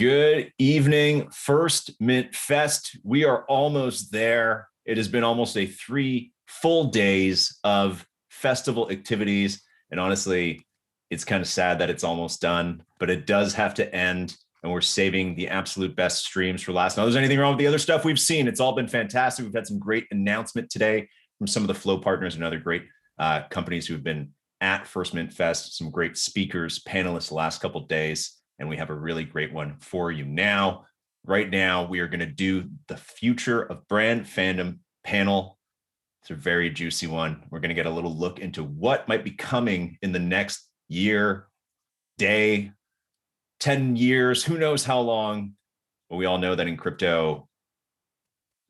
Good evening, First Mint Fest. We are almost there. It has been almost 3 full days of festival activities. And honestly, it's kind of sad that it's almost done, but it does have to end. And we're saving the absolute best streams for last. Now, there's anything wrong with the other stuff we've seen. It's all been fantastic. We've had some great announcement today from some of the Flow partners and other great companies who've been at First Mint Fest, some great speakers, panelists the last couple of days. And we have a really great one for you now. Right now, we are going to do the Future of Brand Fandom panel. It's a very juicy one. We're going to get a little look into what might be coming in the next year, day, 10 years, who knows how long. But we all know that in crypto,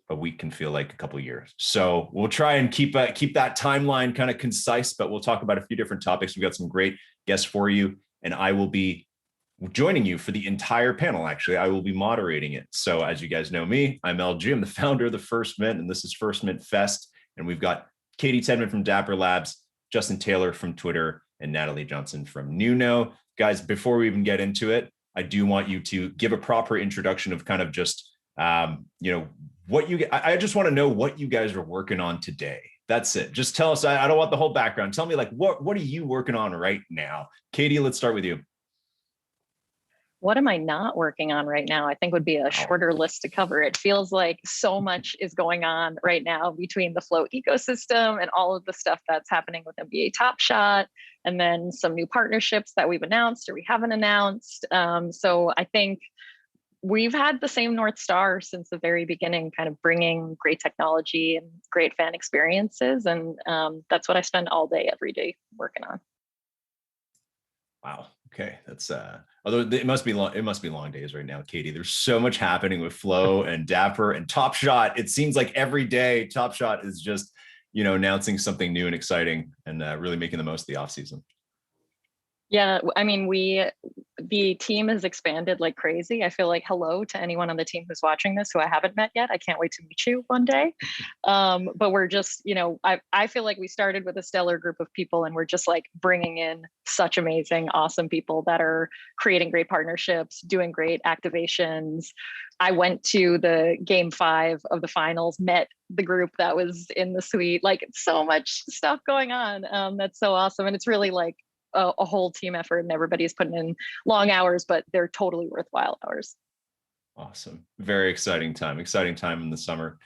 a week can feel like a couple of years. So we'll try and keep that timeline kind of concise, but we'll talk about a few different topics. We've got some great guests for you, and I will be joining you for the entire panel. Actually, I will be moderating it. So as you guys know me, I'm LG. I'm the founder of the First Mint, and this is First Mint Fest. And we've got Katie Tedman from Dapper Labs, Justin Taylor from Twitter, and Natalie Johnson from Nuno. Guys, before we even get into it, I do want you to give a proper introduction of kind of just, what I just want to know what you guys are working on today. That's it. Just tell us. I don't want the whole background. Tell me, like, what are you working on right now? Katie, let's start with you. What am I not working on right now? I think would be a shorter list to cover. It feels like so much is going on right now between the Flow ecosystem and all of the stuff that's happening with NBA Top Shot, and then some new partnerships that we've announced or we haven't announced. So I think we've had the same North Star since the very beginning, kind of bringing great technology and great fan experiences. And that's what I spend all day, every day working on. Wow. Okay. That's although it must be long days right now, Katie. There's so much happening with Flow and Dapper and Top Shot. It seems like every day Top Shot is just, announcing something new and exciting and really making the most of the off season. Yeah, I mean, the team has expanded like crazy. I feel like hello to anyone on the team who's watching this who I haven't met yet. I can't wait to meet you one day. But we're just, I feel like we started with a stellar group of people, and we're just like bringing in such amazing, awesome people that are creating great partnerships, doing great activations. I went to the game 5 of the finals, met the group that was in the suite. Like, so much stuff going on. That's so awesome. And it's really like a whole team effort, and everybody's putting in long hours, but they're totally worthwhile hours. Awesome. Very exciting time in the summer.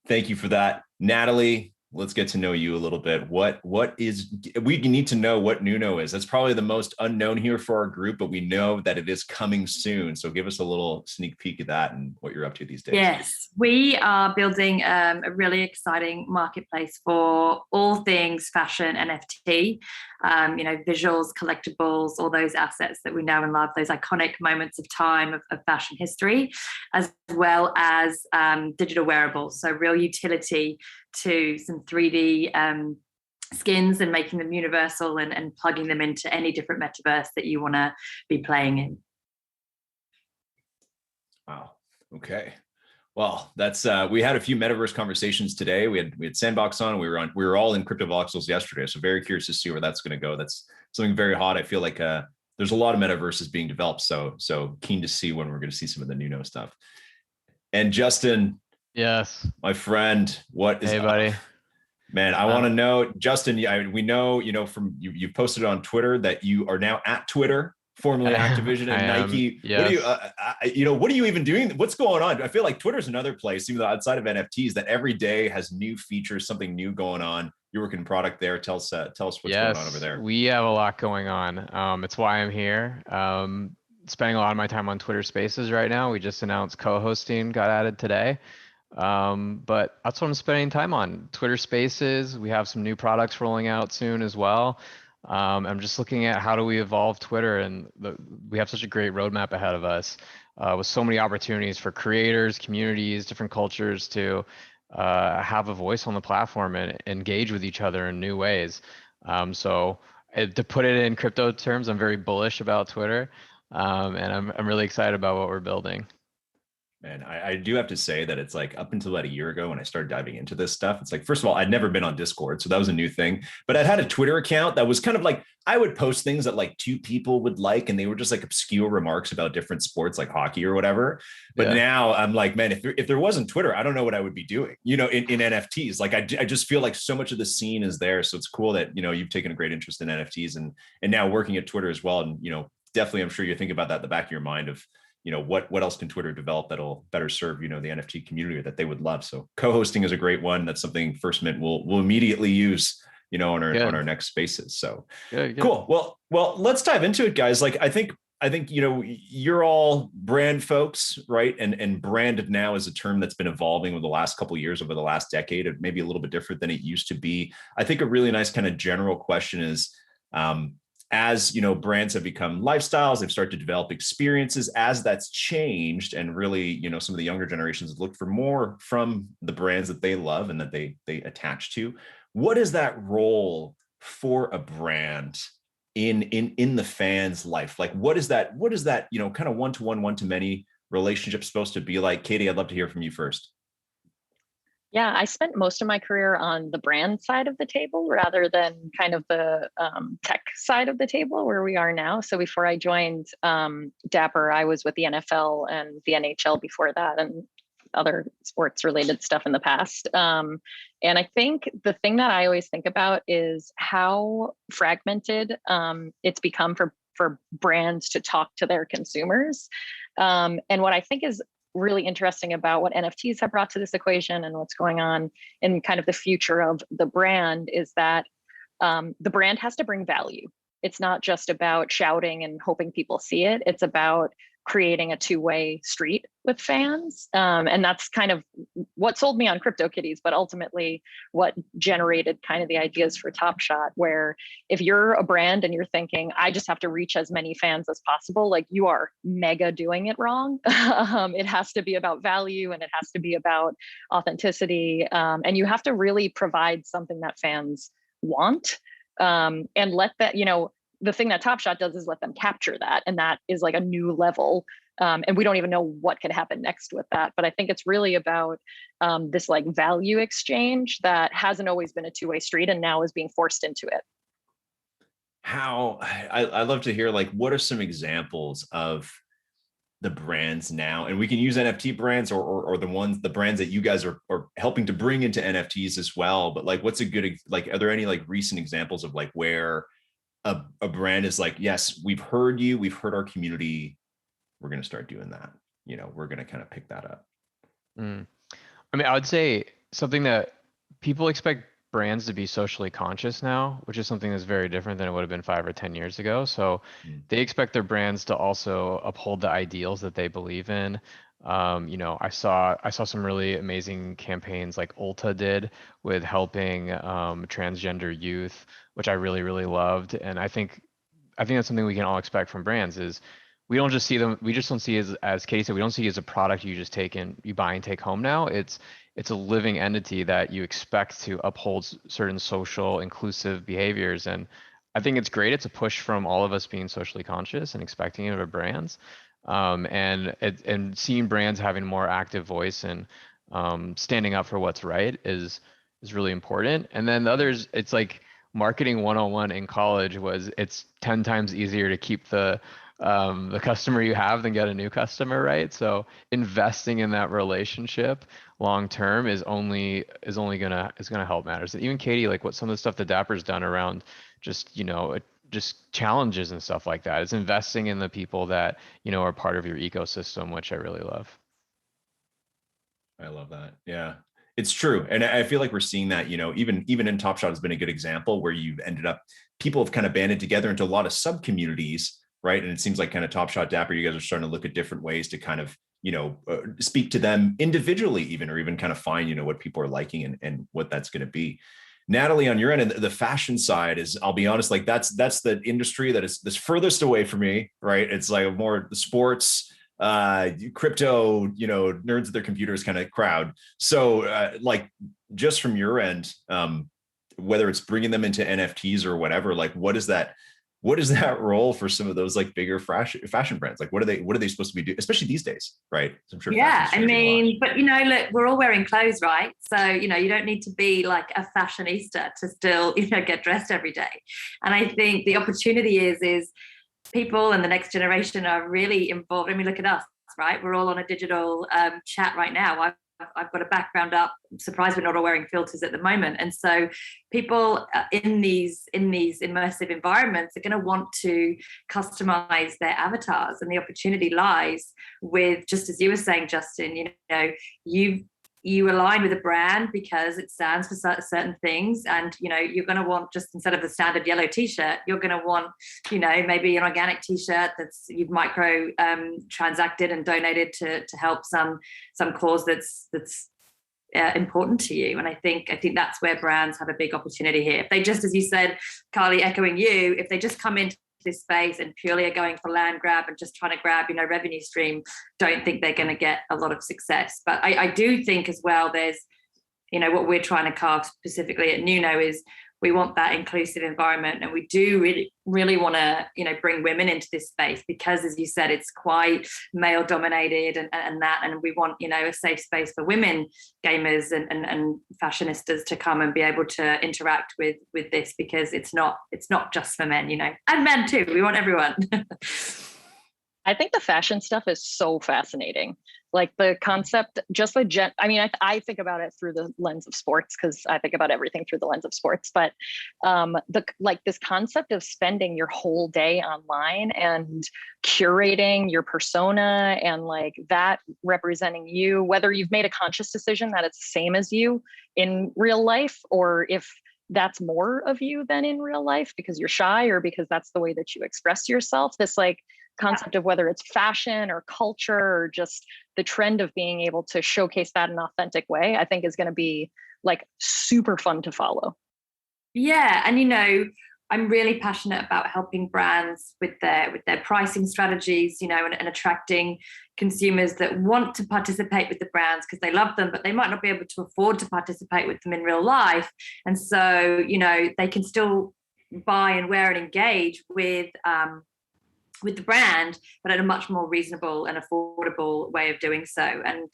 Thank you for that. Natalie, let's get to know you a little bit. We need to know what Nuno is. That's probably the most unknown here for our group, but we know that it is coming soon. So give us a little sneak peek of that and what you're up to these days. Yes, we are building a really exciting marketplace for all things fashion, NFT, visuals, collectibles, all those assets that we know and love, those iconic moments of time of fashion history, as well as digital wearables. So real utility to some 3D skins and making them universal and plugging them into any different metaverse that you want to be playing in. Wow. Okay. Well, that's we had a few metaverse conversations today. We had Sandbox on. We were all in Crypto Voxels yesterday. So very curious to see where that's going to go. That's something very hot. I feel like there's a lot of metaverses being developed. So keen to see when we're going to see some of the Nuno stuff. And Justin. Yes. My friend, what is Hey, buddy. Man, I want to know, Justin, we know, from you've posted on Twitter that you are now at Twitter, formerly Activision and Nike. Yes. What are you even doing? What's going on? I feel like Twitter's another place, even though outside of NFTs, that every day has new features, something new going on. You're working product there. Tell us what's going on over there. We have a lot going on. It's why I'm here. Spending a lot of my time on Twitter Spaces right now. We just announced co-hosting got added today. But that's what I'm spending time on. Twitter Spaces. We have some new products rolling out soon as well. I'm just looking at how do we evolve Twitter, and we have such a great roadmap ahead of us with so many opportunities for creators, communities, different cultures to have a voice on the platform and engage with each other in new ways. So to put it in crypto terms, I'm very bullish about Twitter, and I'm really excited about what we're building. Man, I do have to say that it's like up until about a year ago when I started diving into this stuff, it's like, first of all, I'd never been on Discord. So that was a new thing. But I had a Twitter account that was kind of like, I would post things that like two people would like, and they were just like obscure remarks about different sports like hockey or whatever. But Yeah. now I'm like, man, if there wasn't Twitter, I don't know what I would be doing, in NFTs. Like I just feel like so much of the scene is there. So it's cool that, you've taken a great interest in NFTs and now working at Twitter as well. And, definitely, I'm sure you're thinking about that in the back of your mind of, what else can Twitter develop that'll better serve, the NFT community that they would love. So co-hosting is a great one. That's something First Mint will immediately use, on our next spaces. So Good. cool. Well, let's dive into it, guys. Like I think, you're all brand folks, right? And brand now is a term that's been evolving over the last couple of years, over the last decade, and maybe a little bit different than it used to be. I think a really nice kind of general question is, as brands have become lifestyles, they've started to develop experiences. As that's changed, and really, some of the younger generations have looked for more from the brands that they love and that they attach to. What is that role for a brand in the fan's life? Like, what is that kind of one-to-one, one-to-many relationship supposed to be like? Katie, I'd love to hear from you first. Yeah, I spent most of my career on the brand side of the table rather than kind of the tech side of the table where we are now. So before I joined Dapper, I was with the NFL and the NHL before that, and other sports related stuff in the past. And I think the thing that I always think about is how fragmented it's become for brands to talk to their consumers. And what I think is really interesting about what NFTs have brought to this equation and what's going on in kind of the future of the brand is that the brand has to bring value. It's not just about shouting and hoping people see it. It's about creating a two-way street with fans. And that's kind of what sold me on CryptoKitties, but ultimately what generated kind of the ideas for Top Shot, where if you're a brand and you're thinking, I just have to reach as many fans as possible, like you are mega doing it wrong. It has to be about value and it has to be about authenticity. And you have to really provide something that fans want, and let that, the thing that Top Shot does is let them capture that. And that is like a new level. And we don't even know what could happen next with that. But I think it's really about this like value exchange that hasn't always been a two-way street and now is being forced into it. I love to hear, like, what are some examples of the brands now? And we can use NFT brands or the brands that you guys are helping to bring into NFTs as well. But like, what's a good, like, are there any like recent examples of like where a brand is like, yes, we've heard you, we've heard our community, we're going to start doing that, we're going to kind of pick that up? I mean, I would say something that people expect brands to be socially conscious now, which is something that's very different than it would have been 5 or 10 years ago. So they expect their brands to also uphold the ideals that they believe in. I saw some really amazing campaigns like Ulta did with helping transgender youth, which I really, really loved. And I think that's something we can all expect from brands is we don't just see them, we just don't see it as Katie said, we don't see it as a product you just you buy and take home now. It's a living entity that you expect to uphold certain social inclusive behaviors. And I think it's great. It's a push from all of us being socially conscious and expecting it of our brands. And seeing brands having a more active voice and standing up for what's right is really important. And then the others, it's like marketing 101 in college it's 10 times easier to keep the customer you have than get a new customer, right? So investing in that relationship long term is only gonna help matters. And even Katie, like what some of the stuff that Dapper's done around just just challenges and stuff like that. It's investing in the people that are part of your ecosystem, which I really love. I love that. Yeah, it's true. And I feel like we're seeing that, even in Top Shot has been a good example where you've ended up, people have kind of banded together into a lot of sub communities, right? And it seems like kind of Top Shot, Dapper, you guys are starting to look at different ways to kind of, speak to them individually even, or even kind of find, what people are liking and what that's going to be. Natalie, on your end, the fashion side is, I'll be honest, like that's the industry that is this furthest away from me, right? It's like more the sports, crypto, nerds at their computers kind of crowd. So like just from your end, whether it's bringing them into NFTs or whatever, like what is that what is that role for some of those like bigger fashion brands? Like what are they supposed to be doing, especially these days, right? So I'm sure Yeah, fashion's changing a lot. but look, we're all wearing clothes, right? So, you don't need to be like a fashionista to still, get dressed every day. And I think the opportunity is people and the next generation are really involved. I mean, look at us, right? We're all on a digital chat right now. I've got a background up. I'm surprised we're not all wearing filters at the moment. And so people in these immersive environments are going to want to customize their avatars, and the opportunity lies with, just as you were saying, Justin, you align with a brand because it stands for certain things, and you're going to want, just instead of the standard yellow t-shirt, you're going to want maybe an organic t-shirt that's you've micro transacted and donated to help some cause that's important to you. And I think that's where brands have a big opportunity here. If they just, as you said, Carly, echoing you, if they just come into this space and purely are going for land grab and just trying to grab revenue stream, don't think they're going to get a lot of success. But I do think as well, there's what we're trying to carve specifically at Nuno is we want that inclusive environment, and we do really want to bring women into this space because, as you said, it's quite male dominated and we want a safe space for women gamers and fashionistas to come and be able to interact with this, because it's not just for men, and men too. We want everyone. I think the fashion stuff is so fascinating. Like the concept, just I think about it through the lens of sports, because I think about everything through the lens of sports. But this concept of spending your whole day online and curating your persona and like that representing you, whether you've made a conscious decision that it's the same as you in real life, or if that's more of you than in real life because you're shy or because that's the way that you express yourself. This like concept of whether it's fashion or culture or just the trend of being able to showcase that in an authentic way, I think is going to be like super fun to follow. Yeah. And, I'm really passionate about helping brands with their pricing strategies, and attracting consumers that want to participate with the brands because they love them, but they might not be able to afford to participate with them in real life. And so, they can still buy and wear and engage with the brand, but at a much more reasonable and affordable way of doing so. And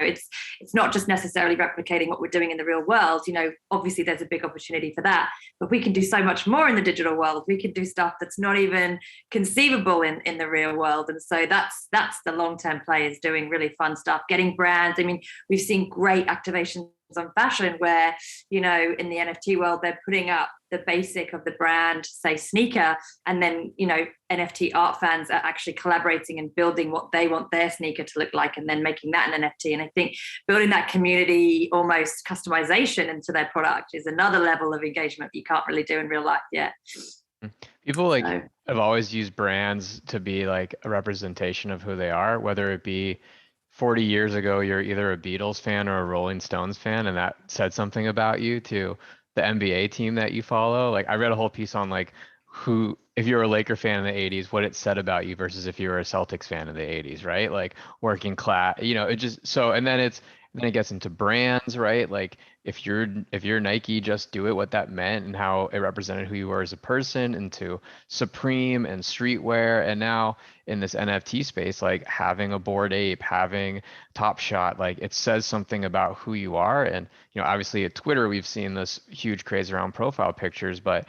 it's not just necessarily replicating what we're doing in the real world. Obviously there's a big opportunity for that, but we can do so much more in the digital world. We can do stuff that's not even conceivable in the real world. And so that's the long-term play, is doing really fun stuff, getting brands. I mean, we've seen great activations on fashion where in the NFT world they're putting up the basic of the brand, say sneaker, and then NFT art fans are actually collaborating and building what they want their sneaker to look like and then making that an NFT. And I think building that community almost customization into their product is another level of engagement that you can't really do in real life yet. People have always used brands to be like a representation of who they are, whether it be 40 years ago, you're either a Beatles fan or a Rolling Stones fan, and that said something about you, to the NBA team that you follow. Like I read a whole piece on like if you're a Laker fan in the 80s, what it said about you versus if you were a Celtics fan in the 80s, right? Like working class, it just, so, and then it gets into brands, right? Like if you're Nike, just do it, what that meant and how it represented who you were as a person, into Supreme and streetwear. And now in this NFT space, like having a Bored Ape, having Top Shot, like it says something about who you are. And, obviously at Twitter, we've seen this huge craze around profile pictures, but,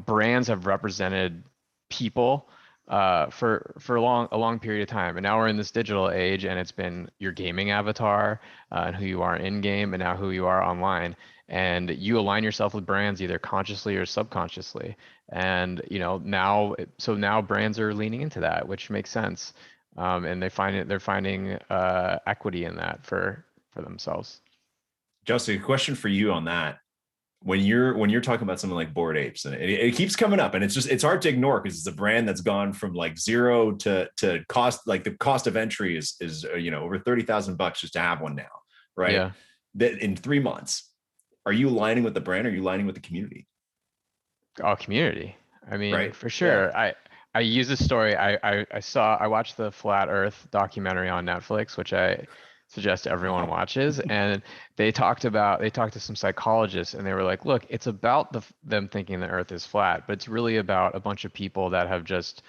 brands have represented people for a long period of time. And now we're in this digital age, and it's been your gaming avatar and who you are in game, and now who you are online. And you align yourself with brands either consciously or subconsciously. And now brands are leaning into that, which makes sense. And they're finding equity in that for themselves. Justin, a question for you on that. When you're talking about something like Bored Apes, and it keeps coming up, and it's hard to ignore because it's a brand that's gone from like zero to cost, like the cost of entry is over $30,000 just to have one now, right? Yeah. That in 3 months, are you aligning with the brand? Or are you aligning with the community? Oh, community. I mean, right. For sure. Yeah. I use this story. I watched the Flat Earth documentary on Netflix, which it's suggest everyone watches. And they talked to some psychologists, and they were like, look, it's about them thinking the earth is flat, but it's really about a bunch of people that have just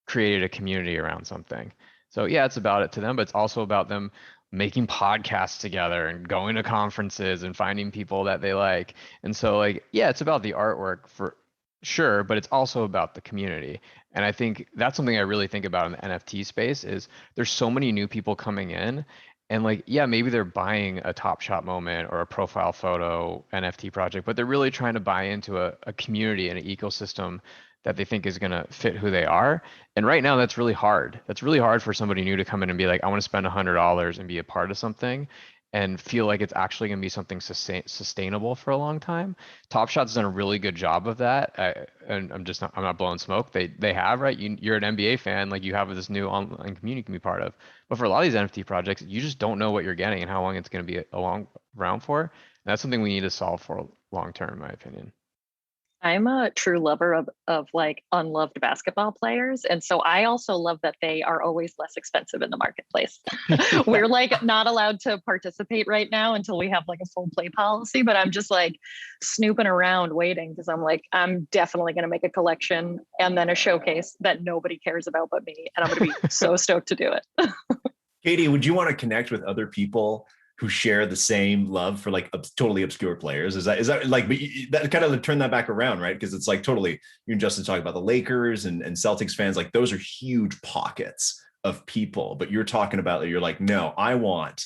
created a community around something. So yeah, it's about it to them, but it's also about them making podcasts together and going to conferences and finding people that they like. And so like, yeah, it's about the artwork for sure, but it's also about the community. And I think that's something I really think about in the NFT space is there's so many new people coming in, and like, yeah, maybe they're buying a Top Shot moment or a profile photo NFT project, but they're really trying to buy into a community and an ecosystem that they think is going to fit who they are. And right now that's really hard. That's really hard for somebody new to come in and be like, I want to spend $100 and be a part of something and feel like it's actually going to be something sustainable for a long time. Top Shot's done a really good job of that. And I'm not blowing smoke. They have, right? You're an NBA fan, like you have this new online community you can be part of. But for a lot of these NFT projects, you just don't know what you're getting and how long it's going to be around for. And that's something we need to solve for long term, in my opinion. I'm a true lover of like unloved basketball players. And so I also love that they are always less expensive in the marketplace. We're like not allowed to participate right now until we have like a full play policy, but I'm just like snooping around waiting because I'm like, I'm definitely going to make a collection and then a showcase that nobody cares about but me. And I'm going to be so stoked to do it. Katie, would you want to connect with other people who share the same love for like totally obscure players? Is that like, but that kind of turn that back around, right? Because it's like totally, you and Justin talking about the Lakers and Celtics fans, like those are huge pockets of people, but you're talking about, you're like, no, I want,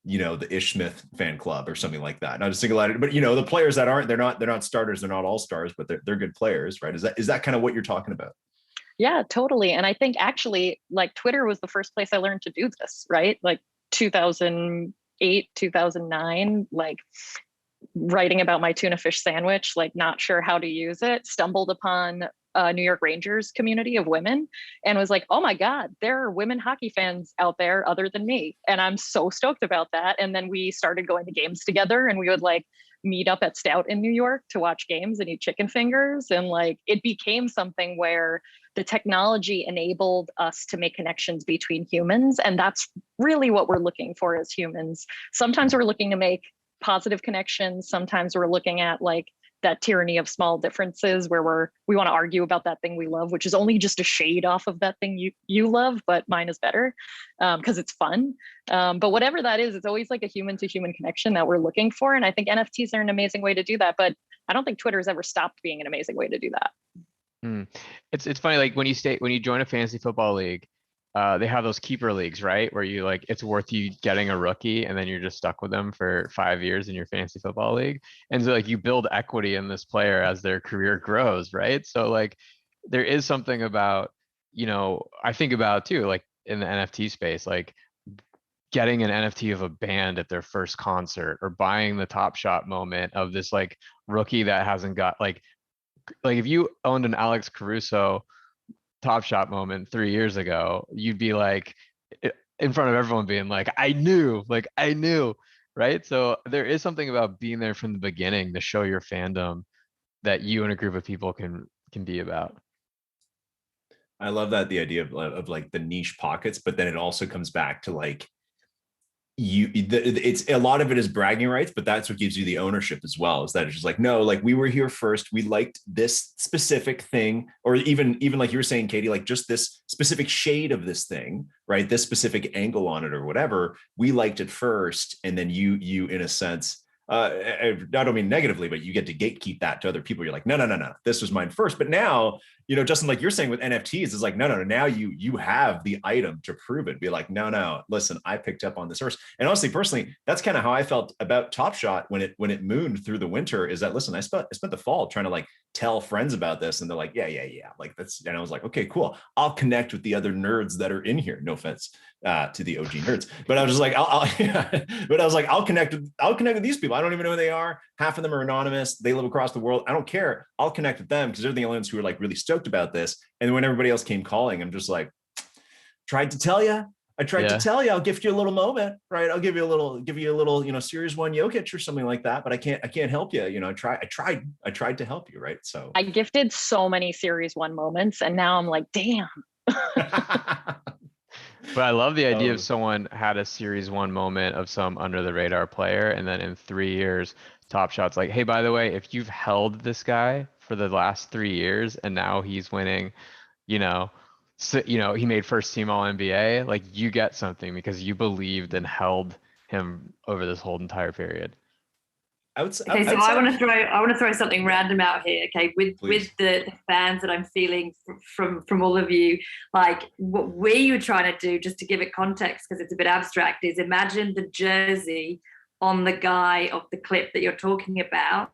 the Ish Smith fan club or something like that. Not a single out, but the players that aren't, they're not starters, they're not all stars, but they're good players, right? Is that kind of what you're talking about? Yeah, totally. And I think actually like Twitter was the first place I learned to do this, right? Like 2008, 2009, like writing about my tuna fish sandwich, like not sure how to use it, stumbled upon a New York Rangers community of women and was like, oh my God, there are women hockey fans out there other than me. And I'm so stoked about that. And then we started going to games together and we would like meet up at Stout in New York to watch games and eat chicken fingers. And like, it became something where the technology enabled us to make connections between humans. And that's really what we're looking for as humans. Sometimes we're looking to make positive connections. Sometimes we're looking at like that tyranny of small differences where we want to argue about that thing we love, which is only just a shade off of that thing you love, but mine is better because it's fun. But whatever that is, it's always like a human to human connection that we're looking for. And I think NFTs are an amazing way to do that. But I don't think Twitter's ever stopped being an amazing way to do that. It's funny, like when you join a fantasy football league, they have those keeper leagues, right? Where you like, it's worth you getting a rookie and then you're just stuck with them for 5 years in your fantasy football league. And so like you build equity in this player as their career grows, right? So like there is something about, I think about too, like in the NFT space, like getting an NFT of a band at their first concert or buying the Top Shot moment of this like rookie that hasn't got like if you owned an Alex Caruso Top Shot moment 3 years ago, you'd be like in front of everyone being like, I knew, right? So there is something about being there from the beginning to show your fandom that you and a group of people can be about. I love that, the idea of like the niche pockets, but then it also comes back to like, it's a lot of it is bragging rights, but that's what gives you the ownership as well, is that it's just like, no, like we were here first, we liked this specific thing, or even like you were saying, Katie, like just this specific shade of this thing, right? This specific angle on it or whatever, we liked it first, and then you in a sense, I don't mean negatively, but you get to gatekeep that to other people. You're like, no, this was mine first. But now, Justin, like you're saying with NFTs, is like, no, now you have the item to prove it. Be like, no, listen, I picked up on this first. And honestly, personally, that's kind of how I felt about Top Shot when it mooned through the winter. Is that, listen, I spent the fall trying to like tell friends about this, and they're like, yeah, like that's, and I was like, okay, cool, I'll connect with the other nerds that are in here. No offense to the OG nerds, but I was just like, I'll connect with these people. I don't even know who they are. Half of them are anonymous. They live across the world. I don't care. I'll connect with them because they're the only ones who are like really stoked about this. And when everybody else came calling, I'm just like, tried to tell you. I tried to tell you, I'll gift you a little moment, right? I'll give you a little Series 1 Jokic or something like that, but I can't help you. I tried to help you, right? So I gifted so many Series 1 moments, and now I'm like, damn. But I love the idea of Um, someone had a series one moment of some under the radar player, and then in 3 years, Top Shot's like, hey, by the way, if you've held this guy for the last 3 years and now he's winning, you know, so, he made first team all NBA, like you get something because you believed and held him over this whole entire period. Okay, so I outside want of to throw something random out here. Okay, with please. the fans that I'm feeling from all of you, like what we were trying to do, just to give it context because it's a bit abstract, is imagine the jersey on the guy of the clip that you're talking about,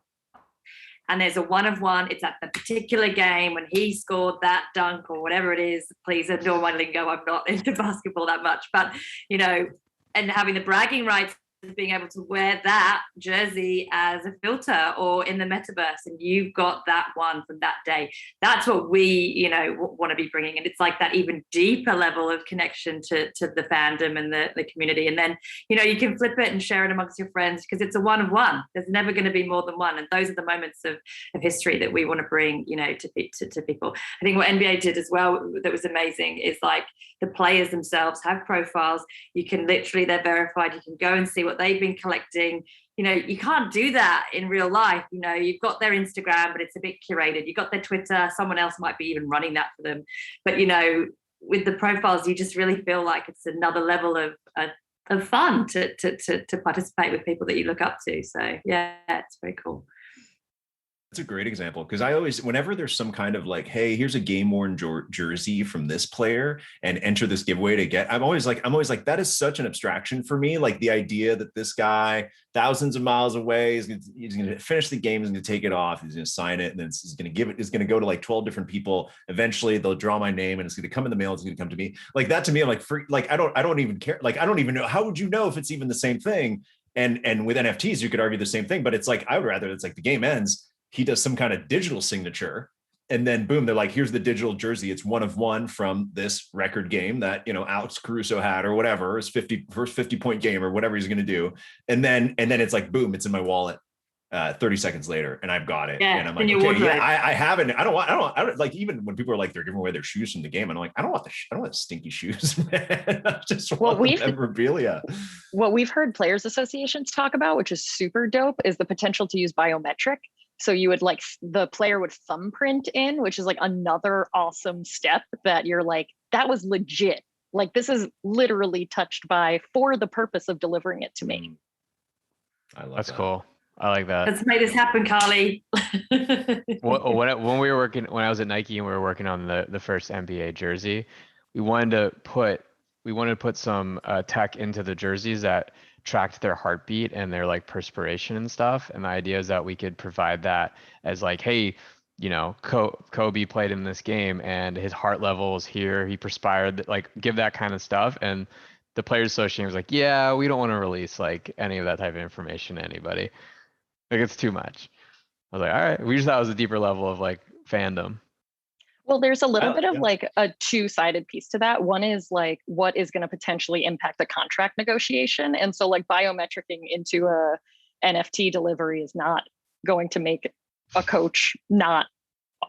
and there's a one of one. It's at the particular game when he scored that dunk or whatever it is. Please ignore my lingo. I'm not into basketball that much, but and having the bragging rights of being able to wear that jersey as a filter or in the metaverse, and you've got that one from that day. That's what we, want to be bringing, and it's like that even deeper level of connection to the fandom and the community. And then, you can flip it and share it amongst your friends because it's a one of one. There's never going to be more than one, and those are the moments of history that we want to bring, to people. I think what NBA did as well that was amazing is like the players themselves have profiles. You can literally, they're verified. You can go and see what they've been collecting. You can't do that in real life. You've got their Instagram, but it's a bit curated. You've got their Twitter. Someone else might be even running that for them. But, with the profiles, you just really feel like it's another level of fun to participate with people that you look up to. So, yeah, it's very cool. That's a great example because I always, whenever there's some kind of like, hey, here's a game worn jersey from this player and enter this giveaway to get, I'm always like, that is such an abstraction for me. Like the idea that this guy thousands of miles away he's going to finish the game, he's going to take it off, he's going to sign it, and then he's going to give it, it's going to go to like 12 different people. Eventually they'll draw my name and it's going to come in the mail. It's going to come to me. Like that to me, I'm like, I don't even care. Like, I don't even know. How would you know if it's even the same thing? And with NFTs, you could argue the same thing, but it's like, I would rather it's like the game ends, he does some kind of digital signature, and then boom, they're like, here's the digital jersey. It's one of one from this record game that, Alex Caruso had or whatever, his first 50-point game or whatever he's going to do. And then it's like, boom, it's in my wallet 30 seconds later and I've got it. Yeah, and I'm like, okay, yeah, I haven't, I don't like, even when people are like, they're giving away their shoes from the game, I'm like, I don't want stinky shoes, man. I just want the memorabilia. What we've heard players associations talk about, which is super dope, is the potential to use biometric. So you would like, the player would thumbprint in, which is like another awesome step that you're like, that was legit. Like this is literally touched by for the purpose of delivering it to me. I love That's that. cool. I like that. Let's make this happen, Carly. When I was at Nike and we were working on the first NBA jersey, we wanted to put some tech into the jerseys that tracked their heartbeat and their like perspiration and stuff. And the idea is that we could provide that as like, hey, Kobe played in this game and his heart level is here. He perspired, like give that kind of stuff. And the Players Association was like, yeah, we don't want to release like any of that type of information to anybody. Like it's too much. I was like, all right, we just thought it was a deeper level of like fandom. Well, there's a little bit of like a two-sided piece to that. One is like, what is going to potentially impact the contract negotiation? And so like biometricing into a NFT delivery is not going to make a coach not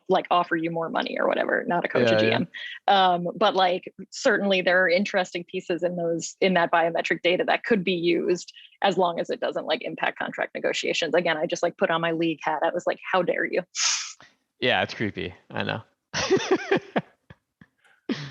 like offer you more money or whatever, not a coach, a GM. Yeah. But like, certainly there are interesting pieces in that biometric data that could be used as long as it doesn't like impact contract negotiations. Again, I just like put on my league hat. I was like, how dare you? Yeah, it's creepy. I know.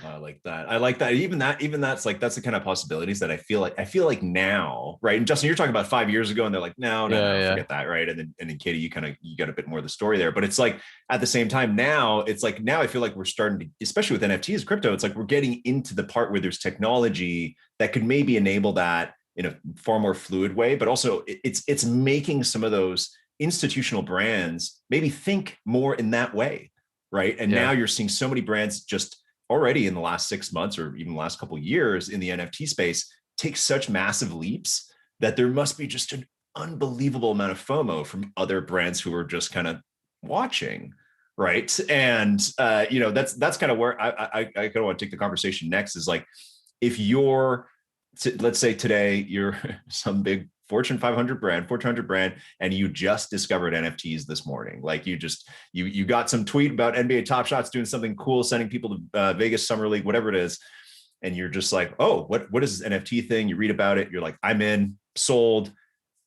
I like that. Even that's like, that's the kind of possibilities that I feel like now, right? And Justin, you're talking about 5 years ago and they're like, no, forget that. Right. And then Katie, you got a bit more of the story there, but it's like, at the same time now I feel like we're starting to, especially with NFTs, crypto, it's like, we're getting into the part where there's technology that could maybe enable that in a far more fluid way, but also it's making some of those institutional brands maybe think more in that way. Right. And now you're seeing so many brands just already in the last 6 months or even the last couple of years in the NFT space take such massive leaps that there must be just an unbelievable amount of FOMO from other brands who are just kind of watching. Right. And, that's kind of where I kind of want to take the conversation next is like, if you're, let's say today you're some big Fortune 500 brand, and you just discovered NFTs this morning. Like you got some tweet about NBA Top Shots doing something cool, sending people to Vegas Summer League, whatever it is. and you're just like, oh, what is this NFT thing? You read about it, you're like, I'm in, sold.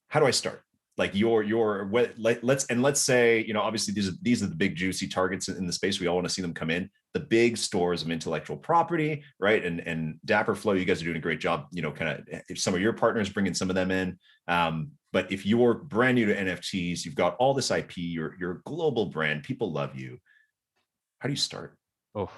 How do I start? Like let's say, obviously these are the big juicy targets in the space. We all want to see them come in. The big stores of intellectual property, right? And Dapper Flow, you guys are doing a great job, kind of if some of your partners bringing some of them in. But if you're brand new to NFTs, you've got all this IP, you're a global brand, people love you. How do you start? Oh,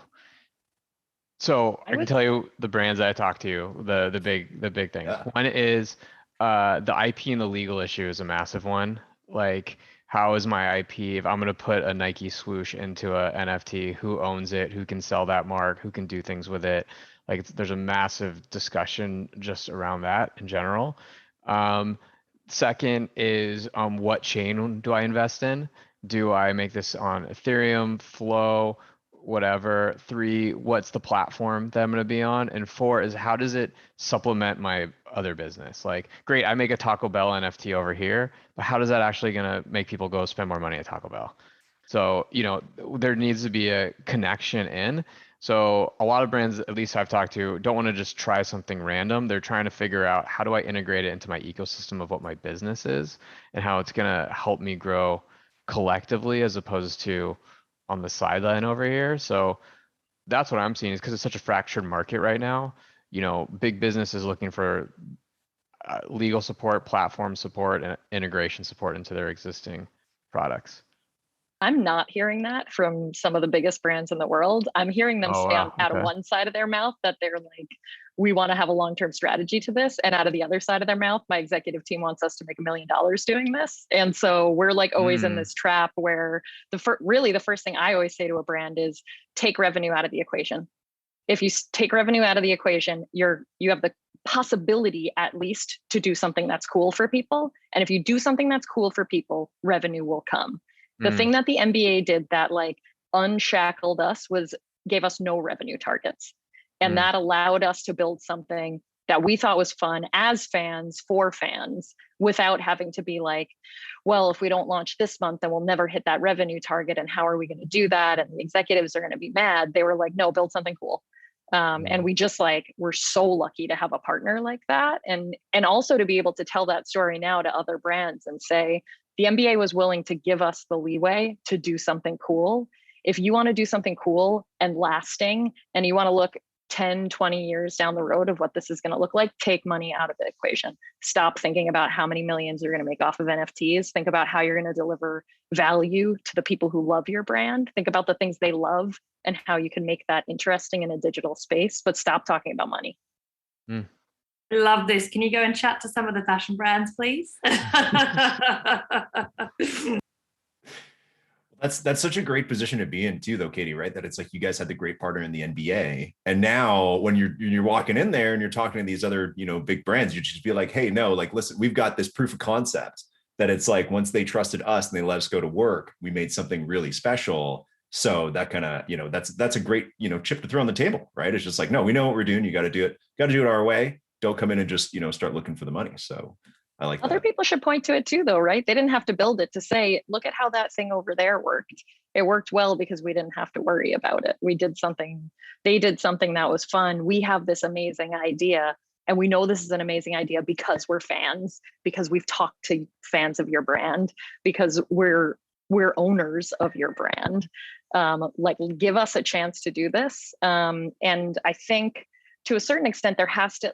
so I can tell you the brands that I talked to, the big things. Yeah. One is the IP and the legal issue is a massive one. Like, how is my IP, if I'm gonna put a Nike swoosh into a NFT, who owns it, who can sell that mark, who can do things with it? Like, there's a massive discussion just around that in general. Second is what chain do I invest in? Do I make this on Ethereum, Flow, whatever? 3, what's the platform that I'm going to be on? And 4 is how does it supplement my other business? Like, great, I make a Taco Bell NFT over here, but how does that actually going to make people go spend more money at Taco Bell? So, there needs to be a connection in. So a lot of brands, at least I've talked to, don't want to just try something random. They're trying to figure out, how do I integrate it into my ecosystem of what my business is and how it's going to help me grow collectively as opposed to on the sideline over here. So that's what I'm seeing, is because it's such a fractured market right now. Big business is looking for legal support, platform support, and integration support into their existing products. I'm not hearing that from some of the biggest brands in the world. I'm hearing them say out of one side of their mouth that they're like, we want to have a long-term strategy to this. And out of the other side of their mouth, my executive team wants us to make $1 million doing this. And so we're like always in this trap where really the first thing I always say to a brand is take revenue out of the equation. If you take revenue out of the equation, you have the possibility at least to do something that's cool for people. And if you do something that's cool for people, revenue will come. The thing that the NBA did that like unshackled us was gave us no revenue targets. And that allowed us to build something that we thought was fun as fans for fans without having to be like, well, if we don't launch this month, then we'll never hit that revenue target. And how are we going to do that? And the executives are going to be mad. They were like, no, build something cool. And we just we're so lucky to have a partner like that. And also to be able to tell that story now to other brands and say, the NBA was willing to give us the leeway to do something cool. If you want to do something cool and lasting, and you want to look 10, 20 years down the road of what this is going to look like, take money out of the equation. Stop thinking about how many millions you're going to make off of NFTs. Think about how you're going to deliver value to the people who love your brand. Think about the things they love and how you can make that interesting in a digital space, but stop talking about money. Love this. Can you go and chat to some of the fashion brands, please? That's such a great position to be in too, though, Katie, right? That it's like you guys had the great partner in the NBA. And now when you're walking in there and you're talking to these other, big brands, you just be like, hey, no, like, listen, we've got this proof of concept that it's like, once they trusted us and they let us go to work, we made something really special. So that kind of, that's a great, chip to throw on the table, right? It's just like, no, we know what we're doing. You got to do it our way. Don't come in and just, start looking for the money. So I like other people should point to it too, though, right? They didn't have to build it to say, look at how that thing over there worked. It worked well because we didn't have to worry about it. They did something that was fun. We have this amazing idea, and we know this is an amazing idea because we're fans, because we've talked to fans of your brand, because we're owners of your brand. Give us a chance to do this. And I think to a certain extent, there has to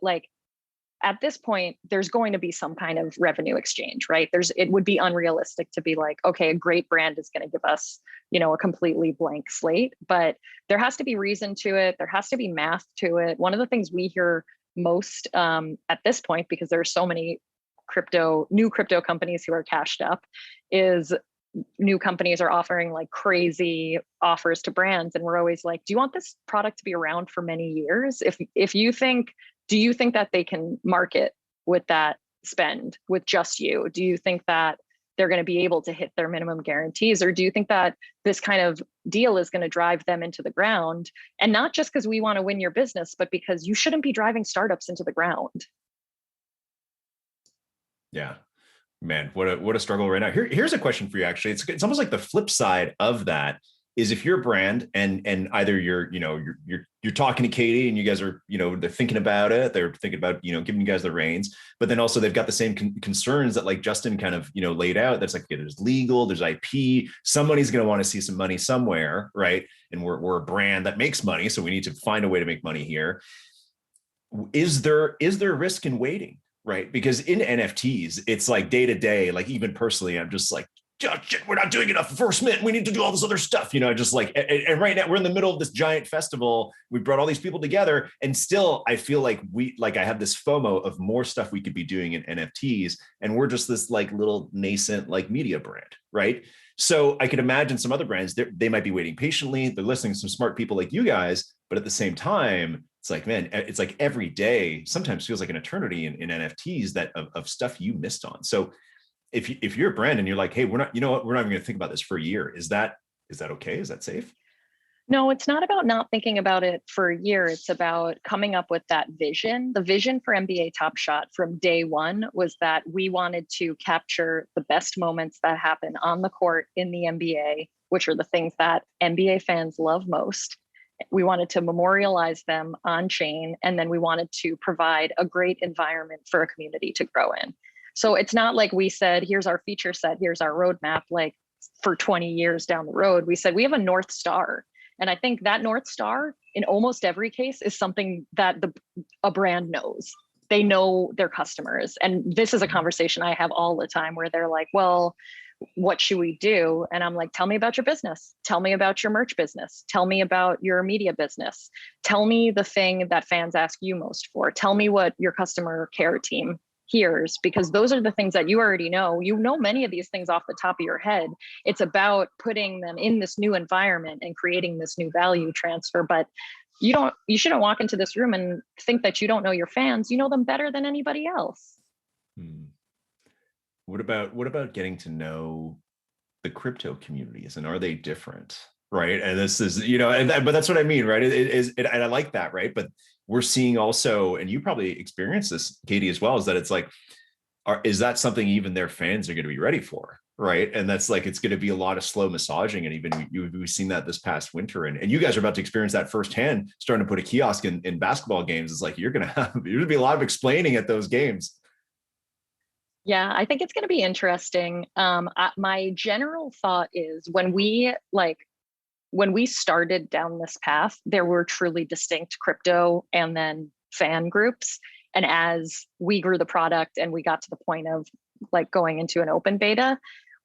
at this point, there's going to be some kind of revenue exchange, right? It would be unrealistic to be like, okay, a great brand is going to give us, a completely blank slate, but there has to be reason to it. There has to be math to it. One of the things we hear most at this point, because there are so many new crypto companies who are cashed up, is new companies are offering like crazy offers to brands. And we're always like, do you want this product to be around for many years? Do you think that they can market with that spend with just you? Do you think that they're going to be able to hit their minimum guarantees? Or do you think that this kind of deal is going to drive them into the ground? And not just because we want to win your business, but because you shouldn't be driving startups into the ground. Yeah, man, what a struggle right now. Here's a question for you, actually. It's almost like the flip side of that is if you're a brand and either you're talking to Katie and you guys are, they're thinking about it, they're thinking about, giving you guys the reins, but then also they've got the same concerns that like Justin kind of, laid out. That's like, okay, there's legal, there's IP, somebody's going to want to see some money somewhere, right? And we're a brand that makes money, so we need to find a way to make money here. Is there risk in waiting, right? Because in NFTs, it's like day to day, like even personally, I'm just like, oh, shit, we're not doing enough first mint. We need to do all this other stuff, just like, and right now we're in the middle of this giant festival. We brought all these people together, and still I feel like I have this FOMO of more stuff we could be doing in NFTs. And we're just this like little nascent, like media brand, right? So I could imagine some other brands, they might be waiting patiently. They're listening to some smart people like you guys, but at the same time, it's like, man, it's like every day sometimes feels like an eternity in NFTs that of stuff you missed on. So if you're a brand and you're like, hey, we're not even going to think about this for a year, is that okay? Is that safe? No, it's not about not thinking about it for a year. It's about coming up with that vision. The vision for NBA Top Shot from day one was that we wanted to capture the best moments that happen on the court in the NBA, which are the things that NBA fans love most. We wanted to memorialize them on chain, and then we wanted to provide a great environment for a community to grow in. So it's not like we said, here's our feature set, here's our roadmap, like for 20 years down the road. We said we have a North Star. And I think that North Star in almost every case is something that a brand knows. They know their customers. And this is a conversation I have all the time where they're like, well, what should we do? And I'm like, tell me about your business. Tell me about your merch business. Tell me about your media business. Tell me the thing that fans ask you most for. Tell me what your customer care team hears, because those are the things that you already know. You know many of these things off the top of your head. It's about putting them in this new environment and creating this new value transfer. But you shouldn't walk into this room and think that you don't know your fans. You know them better than anybody else. What about getting to know the crypto communities, and are they different, right? And this is, but that's what I mean, right? And I like that, right? But we're seeing also, and you probably experienced this, Katie, as well, is that it's like, is that something even their fans are going to be ready for, right? And that's like, it's going to be a lot of slow massaging, and even we've seen that this past winter, and you guys are about to experience that firsthand, starting to put a kiosk in basketball games. It's like there's going to be a lot of explaining at those games. Yeah, I think it's going to be interesting. My general thought is when we started down this path, there were truly distinct crypto and then fan groups. And as we grew the product and we got to the point of like going into an open beta,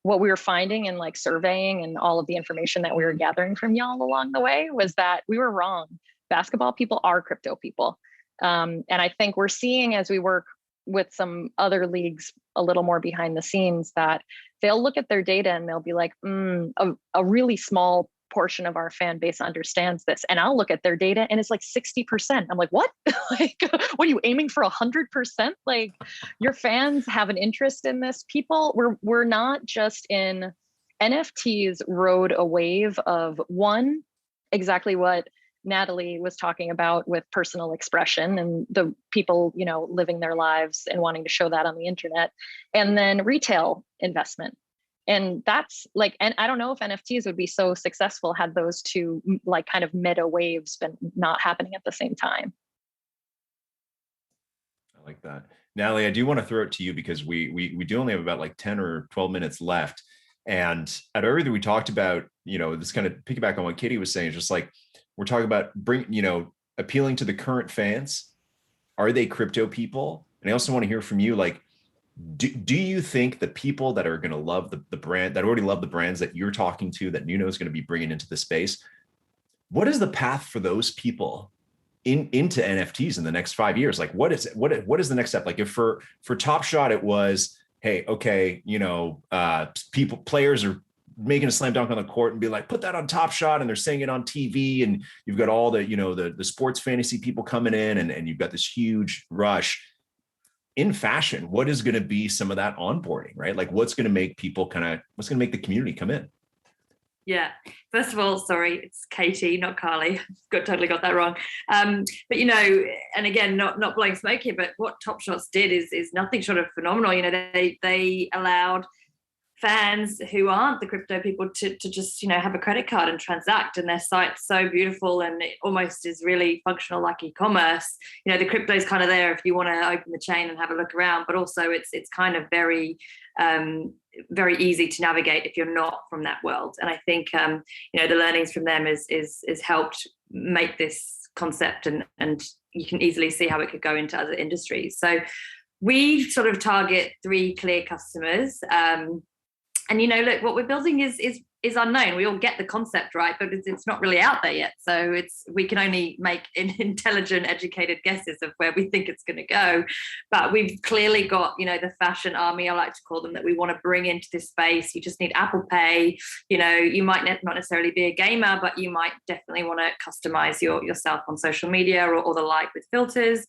what we were finding and like surveying and all of the information that we were gathering from y'all along the way was that we were wrong. Basketball people are crypto people. And I think we're seeing, as we work with some other leagues a little more behind the scenes, that they'll look at their data and they'll be like, a really small portion of our fan base understands this. And I'll look at their data and it's like 60%. I'm like, what? Like, what are you aiming for 100%? Like, your fans have an interest in this. People, we're not just in NFTs rode a wave of one, exactly what Natalie was talking about with personal expression and the people, living their lives and wanting to show that on the internet, and then retail investment. And that's like, and I don't know if NFTs would be so successful had those two like kind of meta waves been not happening at the same time. I like that. Natalie, I do want to throw it to you because we do only have about like 10 or 12 minutes left. And out of everything we talked about, this kind of piggyback on what Katie was saying, is just like, we're talking about appealing to the current fans. Are they crypto people? And I also want to hear from you, like, do you think the people that are going to love the brand, that already love the brands that you're talking to, that Nuno is going to be bringing into the space, what is the path for those people into NFTs in the next 5 years? Like, what is the next step? Like, if for Top Shot it was, hey, okay, players are making a slam dunk on the court and be like, put that on Top Shot, and they're saying it on TV, and you've got all the the sports fantasy people coming in, and you've got this huge rush. In fashion, what is going to be some of that onboarding, right? Like, what's going to make people what's going to make the community come in? Yeah. First of all, sorry, it's Katie, not Carly. Totally got that wrong. But and again, not blowing smoke here, but what Top Shots did is nothing short of phenomenal. They allowed fans who aren't the crypto people to just, you know, have a credit card and transact, and their site's so beautiful and it almost is really functional like e-commerce. You know, the crypto is kind of there if you want to open the chain and have a look around, but also it's kind of very very easy to navigate if you're not from that world. And I think you know, the learnings from them is helped make this concept, and you can easily see how it could go into other industries. So we sort of target 3 clear customers. And you know, look, what we're building is unknown. We all get the concept, right? But it's not really out there yet. So we can only make intelligent, educated guesses of where we think it's going to go. But we've clearly got, you know, the fashion army, I like to call them, that we want to bring into this space. You just need Apple Pay. You know, you might not necessarily be a gamer, but you might definitely want to customize yourself on social media or the like with filters.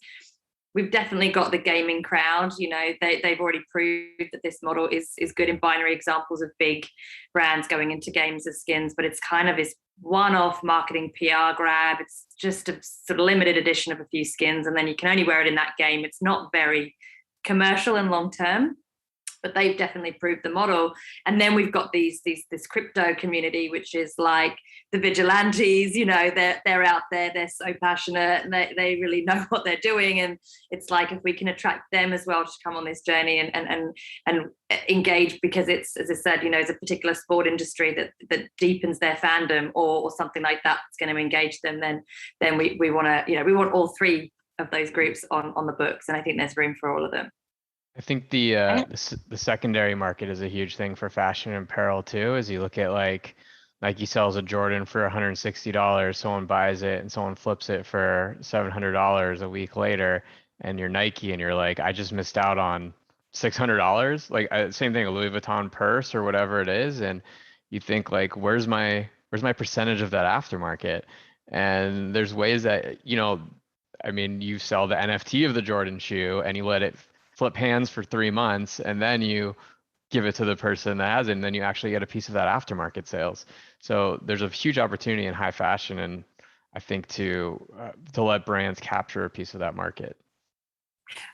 We've definitely got the gaming crowd. You know, they've already proved that this model is good in binary examples of big brands going into games as skins, but it's kind of this one-off marketing PR grab. It's just a sort of limited edition of a few skins, and then you can only wear it in that game. It's not very commercial and long-term, but they've definitely proved the model. And then we've got this crypto community, which is like the vigilantes. You know, they're out there, they're so passionate, and they really know what they're doing. And it's like, if we can attract them as well to come on this journey and engage, because it's, as I said, you know, it's a particular sport industry that deepens their fandom or something like that, that's going to engage them, then we want to, you know, we want all 3 of those groups on the books, and I think there's room for all of them. I think the secondary market is a huge thing for fashion and apparel too. As you look at like Nike sells a Jordan for $160, someone buys it and someone flips it for $700 a week later, and you're Nike and you're like, I just missed out on $600. Like same thing, a Louis Vuitton purse or whatever it is, and you think like, where's my percentage of that aftermarket? And there's ways that, you know, I mean, you sell the NFT of the Jordan shoe and you let it flip hands for 3 months, and then you give it to the person that has it, and then you actually get a piece of that aftermarket sales. So there's a huge opportunity in high fashion, and I think to let brands capture a piece of that market.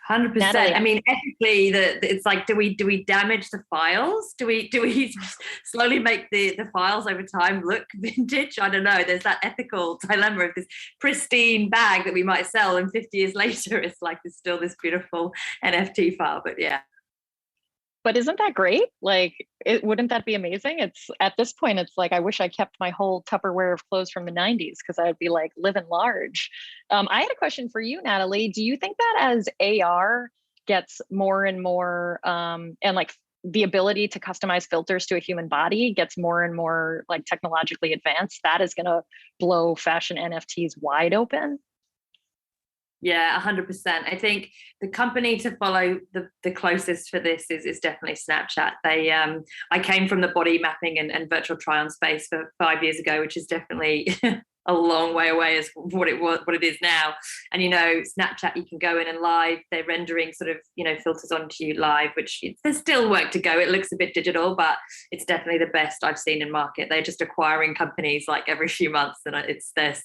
100%. I mean, ethically, it's like, do we damage the files? Do we slowly make the files over time look vintage? I don't know. There's that ethical dilemma of this pristine bag that we might sell, and 50 years later, it's like there's still this beautiful NFT file. But yeah. But isn't that great? Like, wouldn't that be amazing? It's at this point, it's like, I wish I kept my whole Tupperware of clothes from the 90s, because I would be like living large. I had a question for you, Natalie. Do you think that as AR gets more and more, and like the ability to customize filters to a human body gets more and more like technologically advanced, that is going to blow fashion NFTs wide open? Yeah, 100%. I think the company to follow the closest for this is definitely Snapchat. They I came from the body mapping and virtual try-on space for 5 years ago, which is definitely a long way away as what it is now. And you know, Snapchat, you can go in and live, they're rendering sort of, you know, filters onto you live, which there's still work to go. It looks a bit digital, but it's definitely the best I've seen in market. They're just acquiring companies like every few months, and they're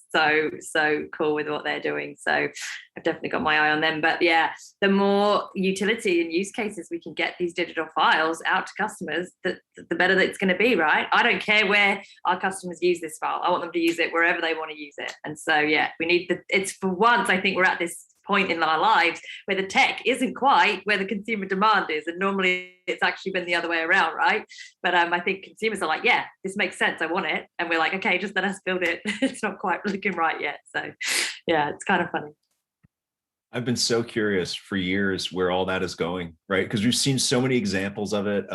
so cool with what they're doing. So I've definitely got my eye on them. But yeah, the more utility and use cases we can get these digital files out to customers, the better that it's going to be, right? I don't care where our customers use this file. I want them to use it wherever they want to use it. And so yeah, we need it's for once, I think we're at this point in our lives where the tech isn't quite where the consumer demand is, and normally it's actually been the other way around, right? But I think consumers are like, yeah, this makes sense, I want it, and we're like, okay, just let us build it. It's not quite looking right yet. So yeah, it's kind of funny. I've been so curious for years where all that is going, right? Because we've seen so many examples of it.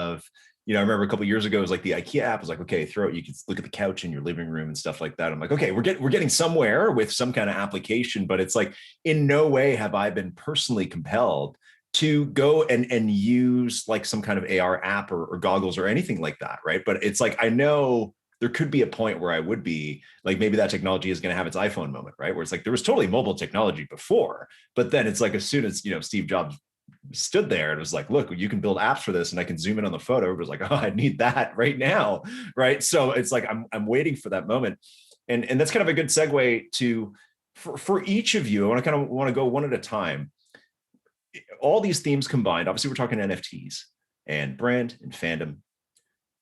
You know, I remember a couple of years ago, it was like the IKEA app was like, okay, throw it. You can look at the couch in your living room and stuff like that. I'm like, okay, we're getting somewhere with some kind of application, but it's like, in no way have I been personally compelled to go and use like some kind of AR app or goggles or anything like that, right? But it's like, I know there could be a point where I would be like, maybe that technology is going to have its iPhone moment, right? Where it's like, there was totally mobile technology before, but then it's like, as soon as, you know, Steve Jobs stood there and was like, look, you can build apps for this and I can zoom in on the photo. It was like, oh, I need that right now. Right. So it's like, I'm waiting for that moment. And that's kind of a good segue to, for each of you, I want to go one at a time. All these themes combined, obviously we're talking NFTs and brand and fandom.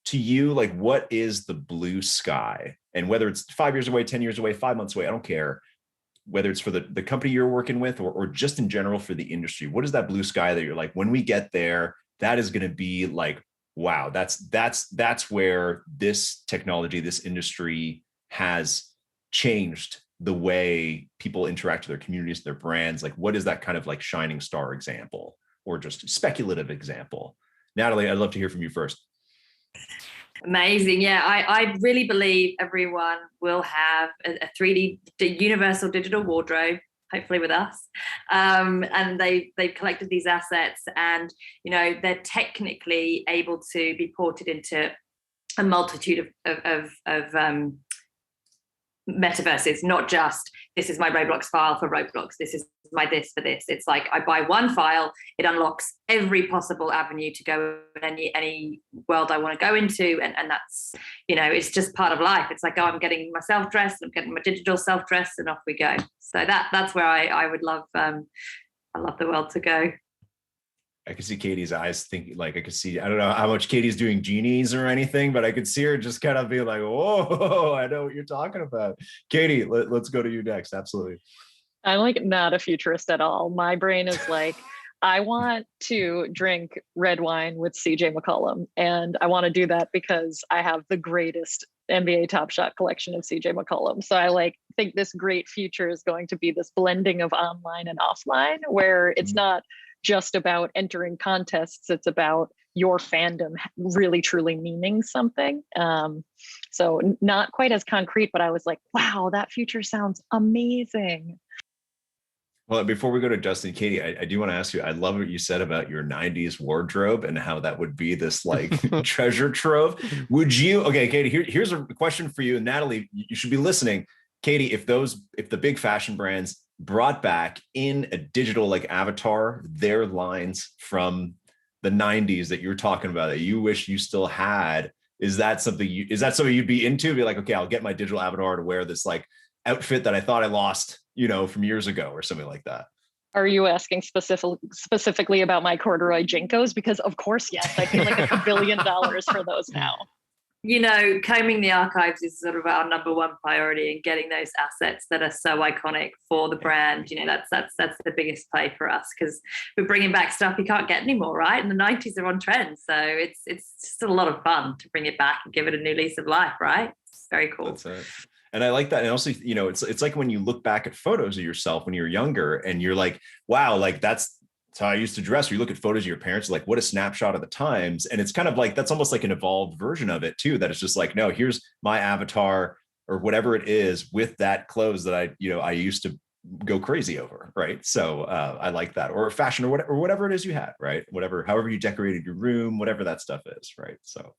to you, like, what is the blue sky? And whether it's 5 years away, 10 years away, 5 months away, I don't care. Whether it's for the company you're working with or just in general for the industry, what is that blue sky that you're like, when we get there, that is going to be like, wow, that's where this technology, this industry has changed the way people interact with their communities, their brands. Like, what is that kind of like shining star example or just speculative example? Natalie, I'd love to hear from you first. Amazing. Yeah, I really believe everyone will have a 3D universal digital wardrobe, hopefully with us. And they've collected these assets, and they're technically able to be ported into a multitude of metaverses, not just this is my Roblox file for Roblox, this is my this for this. It's like I buy one file, it unlocks every possible avenue to go in any world I want to go into, and that's it's just part of life. It's like, oh, I'm getting myself dressed, I'm getting my digital self dressed, and off we go. So that's where I would love I love the world to go. I could see Katie's eyes thinking, like, I could see, I don't know how much Katie's doing genies or anything, but I could see her just kind of be like, whoa, I know what you're talking about. Katie, let's go to you next. Absolutely. I'm like not a futurist at all. My brain is like, I want to drink red wine with CJ McCollum. And I want to do that because I have the greatest NBA Top Shot collection of CJ McCollum. So I think this great future is going to be this blending of online and offline, where it's not just about entering contests, it's about your fandom really truly meaning something. So not quite as concrete, but I was like, wow, that future sounds amazing. Well, before we go to Justin, Katie, I do want to ask you, I love what you said about your 90s wardrobe and how that would be this like treasure trove. Would you, okay, Katie, here's a question for you. And Natalie, you should be listening. Katie, if the big fashion brands brought back in a digital like avatar their lines from the 90s that you're talking about that you wish you still had, is that something you'd be into? Be like, okay, I'll get my digital avatar to wear this like outfit that I thought I lost, from years ago or something like that. Are you asking specifically about my corduroy Jinkos? Because of course, yes, I pay like $1 billion for those now. Combing the archives is sort of our number one priority, and getting those assets that are so iconic for the brand. That's the biggest play for us, because we're bringing back stuff you can't get anymore, right? And the 90s are on trend, so it's just a lot of fun to bring it back and give it a new lease of life, right? It's very cool. That's it. And I like that. And also, it's like when you look back at photos of yourself when you're younger and you're like, wow, like that's how I used to dress. Or you look at photos of your parents, like what a snapshot of the times. And it's kind of like, that's almost like an evolved version of it too, that it's just like, no, here's my avatar or whatever it is with that clothes that I used to go crazy over. Right. So I like that, or fashion or whatever it is you had, right. However you decorated your room, whatever that stuff is. Right. So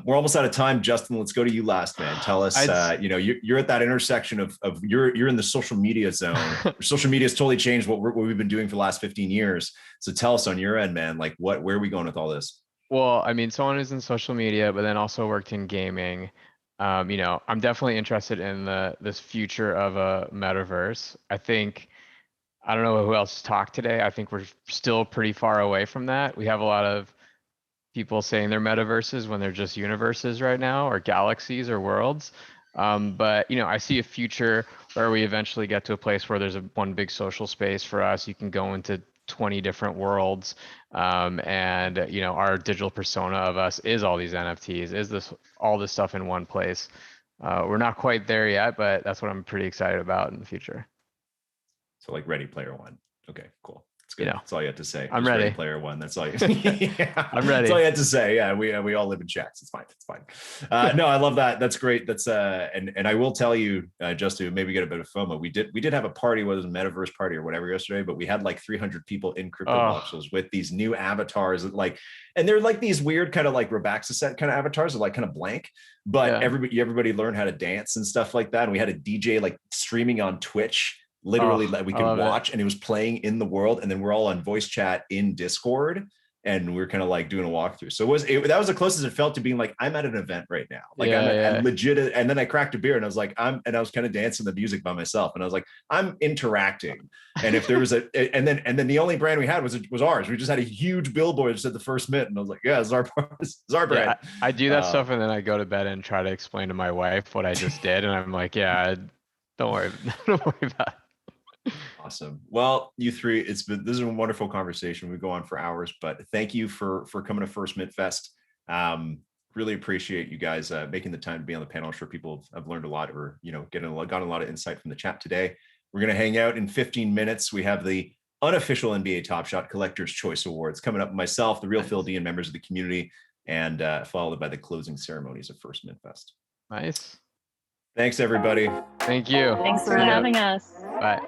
we're almost out of time. Justin, let's go to you last, man. Tell us, you're at that intersection of you're in the social media zone. Social media has totally changed what we've been doing for the last 15 years. So tell us on your end, man, like where are we going with all this? Well, I mean, someone who's in social media, but then also worked in gaming. I'm definitely interested in this future of a metaverse. I don't know who else talked today. I think we're still pretty far away from that. We have a lot of people saying they're metaverses when they're just universes right now, or galaxies or worlds. But I see a future where we eventually get to a place where there's one big social space for us. You can go into 20 different worlds. And our digital persona of us is all these NFTs, is all this stuff in one place. We're not quite there yet, but that's what I'm pretty excited about in the future. So like Ready Player One. Okay, cool. That's good. You know, That's all you have to say. I'm ready. Player One. That's all you. Yeah, I'm ready. That's all you had to say. Yeah, we all live in shacks. It's fine. It's fine. No, I love that. That's great. That's and I will tell you, just to maybe get a bit of FOMO, we did have a party, whether it was a metaverse party or whatever yesterday, but we had like 300 people in crypto boxes with these new avatars, and they're like these weird kind of like Robaxa set kind of avatars, are like kind of blank, but everybody learned how to dance and stuff like that. And we had a DJ like streaming on Twitch. Literally, we could watch, and it was playing in the world. And then we're all on voice chat in Discord. and we're kind of like doing a walkthrough. So that was the closest it felt to being like, I'm at an event right now. Like I'm legit. And then I cracked a beer and I was like, and I was kind of dancing the music by myself. And I was like, I'm interacting. And if there was and then the only brand we had was ours. We just had a huge billboard that said the First Mint. And I was like, yeah, this is our brand. Yeah, I do that stuff and then I go to bed and try to explain to my wife what I just did. And I'm like, yeah, don't worry about it. Awesome. Well, you three, this is a wonderful conversation. We go on for hours, but thank you for coming to First Mint Fest. Really appreciate you guys making the time to be on the panel. I'm sure people have learned a lot, or gotten a lot of insight from the chat today. We're going to hang out in 15 minutes. We have the unofficial NBA Top Shot Collector's Choice Awards coming up. Myself, the real Phil D, and members of the community, and followed by the closing ceremonies of First Mint Fest. Nice. Thanks, everybody. Thank you. Thanks for having us. Bye.